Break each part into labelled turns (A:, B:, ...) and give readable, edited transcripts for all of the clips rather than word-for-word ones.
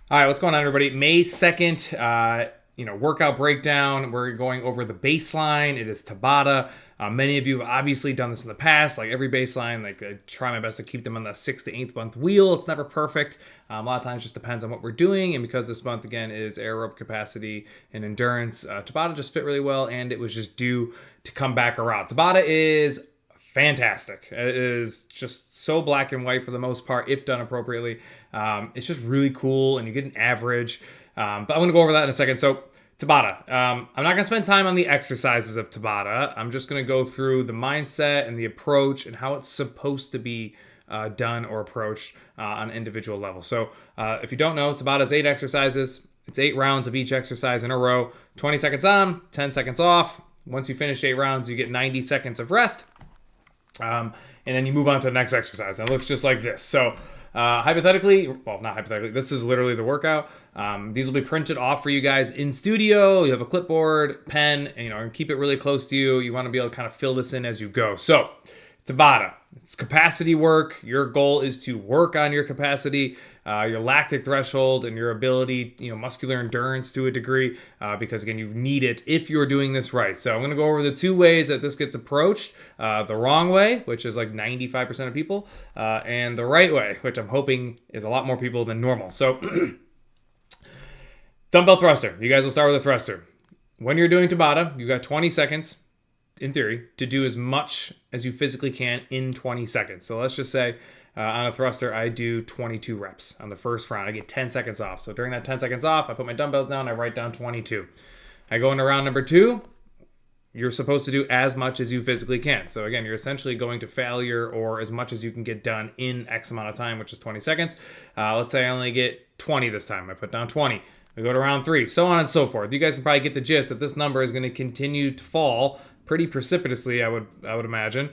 A: All right, what's going on, everybody? May 2nd, workout breakdown. We're going over the baseline. It is Tabata. Many of you have obviously done this in the past, like every baseline. Like I try my best to keep them on the 6th to 8th month wheel. It's never perfect. A lot of times it just depends on what we're doing. And because this month, again, is aerobic capacity and endurance, Tabata just fit really well, and it was just due to come back around. Tabata is fantastic. It is just so black and white for the most part, if done appropriately. It's just really cool, and you get an average. But I'm going to go over that in a second. So, Tabata. I'm not going to spend time on the exercises of Tabata. I'm just going to go through the mindset and the approach and how it's supposed to be done or approached on an individual level. So, if you don't know, Tabata is 8 exercises. It's 8 rounds of each exercise in a row. 20 seconds on, 10 seconds off. Once you finish 8 rounds, you get 90 seconds of rest. And then you move on to the next exercise. And it looks just like this. So, hypothetically, well, not hypothetically, this is literally the workout. These will be printed off for you guys in studio. You have a clipboard, pen, and keep it really close to you. You want to be able to kind of fill this in as you go. So, Tabata. It's capacity work. Your goal is to work on your capacity, your lactic threshold, and your ability, muscular endurance to a degree, because again, you need it if you're doing this right. So I'm going to go over the 2 ways that this gets approached: the wrong way, which is like 95% of people, and the right way, which I'm hoping is a lot more people than normal. So, dumbbell thruster. You guys will start with a thruster. When you're doing Tabata, you got 20 seconds. In theory, to do as much as you physically can in 20 seconds. So let's just say on a thruster, I do 22 reps on the first round. I get 10 seconds off. So during that 10 seconds off, I put my dumbbells down, I write down 22. I go into round number 2. You're supposed to do as much as you physically can. So again, you're essentially going to failure or as much as you can get done in X amount of time, which is 20 seconds. Let's say I only get 20 this time. I put down 20. We go to round 3, so on and so forth. You guys can probably get the gist that this number is going to continue to fall pretty precipitously, I would imagine,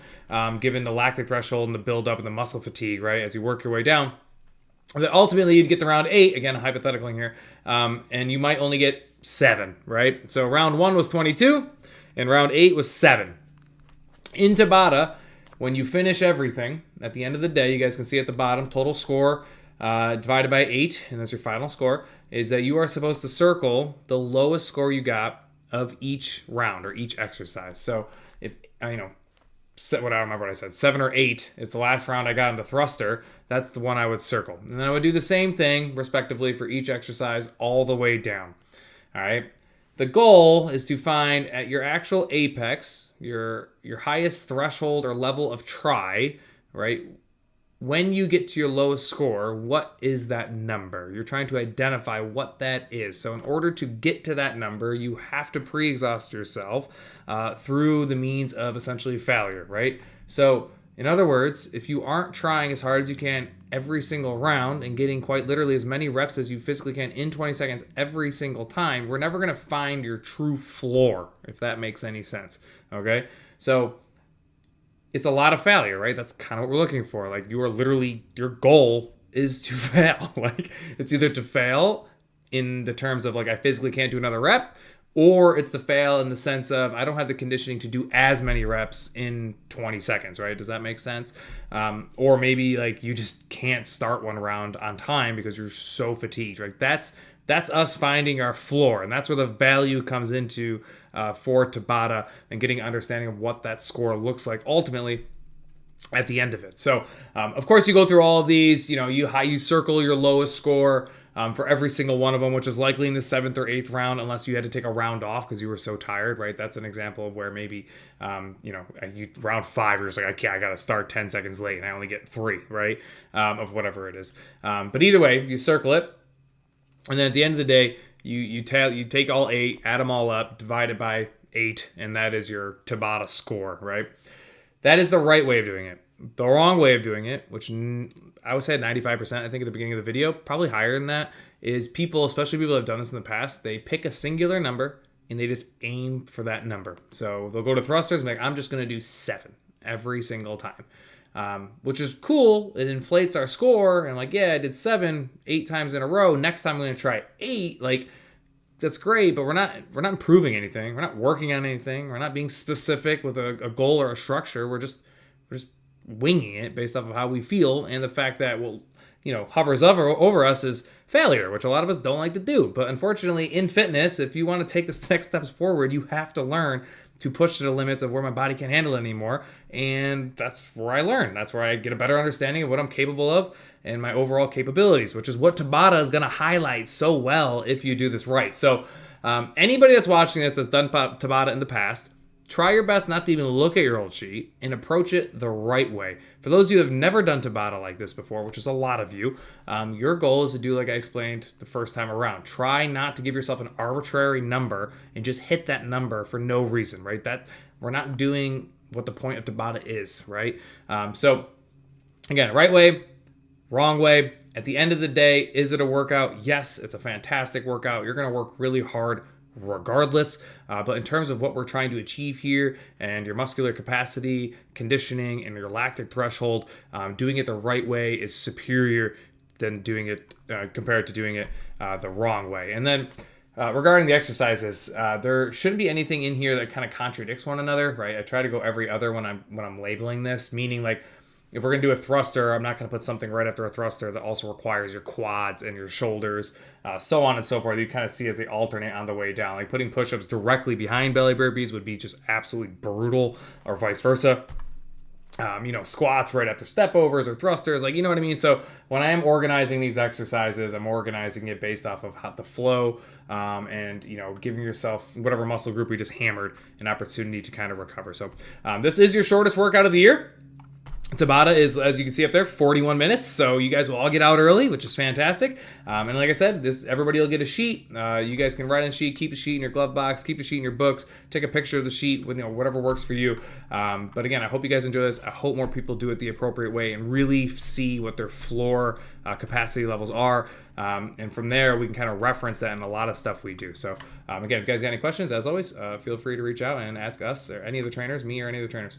A: given the lactic threshold and the buildup and the muscle fatigue, right, as you work your way down. And then ultimately, you'd get to round 8, again, hypothetical here, and you might only get 7, right? So round 1 was 22, and round 8 was 7. In Tabata, when you finish everything, at the end of the day, you guys can see at the bottom, total score divided by 8, and that's your final score, is that you are supposed to circle the lowest score you got of each round or each exercise. So if, I don't remember what I said, 7 or 8 is the last round I got into thruster, that's the one I would circle. And then I would do the same thing, respectively, for each exercise all the way down. All right. The goal is to find at your actual apex, your highest threshold or level of try, right? When you get to your lowest score, what is that number? You're trying to identify what that is. So in order to get to that number, you have to pre-exhaust yourself through the means of essentially failure, right? So in other words, if you aren't trying as hard as you can every single round and getting quite literally as many reps as you physically can in 20 seconds every single time, we're never going to find your true floor, if that makes any sense, okay? So it's a lot of failure, right? That's kind of what we're looking for. Like, you are literally, your goal is to fail. Like, it's either to fail in the terms of like, I physically can't do another rep, or it's to fail in the sense of I don't have the conditioning to do as many reps in 20 seconds, right? Does that make sense? Or maybe like you just can't start one round on time because you're so fatigued, right? That's us finding our floor, and that's where the value comes into for Tabata and getting an understanding of what that score looks like ultimately at the end of it. So, of course, you go through all of these. You circle your lowest score for every single one of them, which is likely in the 7th or 8th round, unless you had to take a round off because you were so tired, right? That's an example of where maybe, round 5, you're just like, I got to start 10 seconds late, and I only get 3, right? Of whatever it is. But either way, you circle it. And then at the end of the day, you take all 8, add them all up, divide it by 8, and that is your Tabata score, right? That is the right way of doing it. The wrong way of doing it, which I would say 95%, I think at the beginning of the video, probably higher than that, is people, especially people that have done this in the past, they pick a singular number and they just aim for that number. So they'll go to thrusters and be like, I'm just going to do 7 every single time. Which is cool. It inflates our score, and like, yeah, I did 7 8 times in a row. Next time I'm going to try 8. Like, that's great, but we're not improving anything. We're not working on anything. We're not being specific with a goal or a structure. We're just winging it based off of how we feel, and the fact that hovers over us is failure, which a lot of us don't like to do. But unfortunately, in fitness, if you want to take the next steps forward, you have to learn to push to the limits of where my body can't handle it anymore. And that's where I learn. That's where I get a better understanding of what I'm capable of and my overall capabilities, which is what Tabata is going to highlight so well if you do this right. So anybody that's watching this that's done Tabata in the past, try your best not to even look at your old sheet and approach it the right way. For those of you who have never done Tabata like this before, which is a lot of you, your goal is to do like I explained the first time around. Try not to give yourself an arbitrary number and just hit that number for no reason, right? That we're not doing what the point of Tabata is, right? So again, right way, wrong way. At the end of the day, is it a workout? Yes, it's a fantastic workout. You're going to work really hard regardless, but in terms of what we're trying to achieve here and your muscular capacity, conditioning, and your lactic threshold, doing it the right way is superior than doing it compared to doing it the wrong way. And then regarding the exercises, there shouldn't be anything in here that kind of contradicts one another, right? I try to go every other when I'm labeling this, meaning like if we're going to do a thruster, I'm not going to put something right after a thruster that also requires your quads and your shoulders, so on and so forth. You kind of see as they alternate on the way down. Like putting push-ups directly behind belly burpees would be just absolutely brutal, or vice versa. Squats right after step overs or thrusters, like, you know what I mean? So when I am organizing these exercises, I'm organizing it based off of how the flow and, giving yourself, whatever muscle group we just hammered, an opportunity to kind of recover. So this is your shortest workout of the year. Tabata is, as you can see up there, 41 minutes, so you guys will all get out early, which is fantastic. And like I said, everybody will get a sheet. You guys can write on a sheet, keep the sheet in your glove box, keep the sheet in your books, take a picture of the sheet, whatever works for you. But again, I hope you guys enjoy this. I hope more people do it the appropriate way and really see what their floor capacity levels are. And from there, we can kind of reference that in a lot of stuff we do. So again, if you guys got any questions, as always, feel free to reach out and ask us or any of the trainers, me or any of the trainers.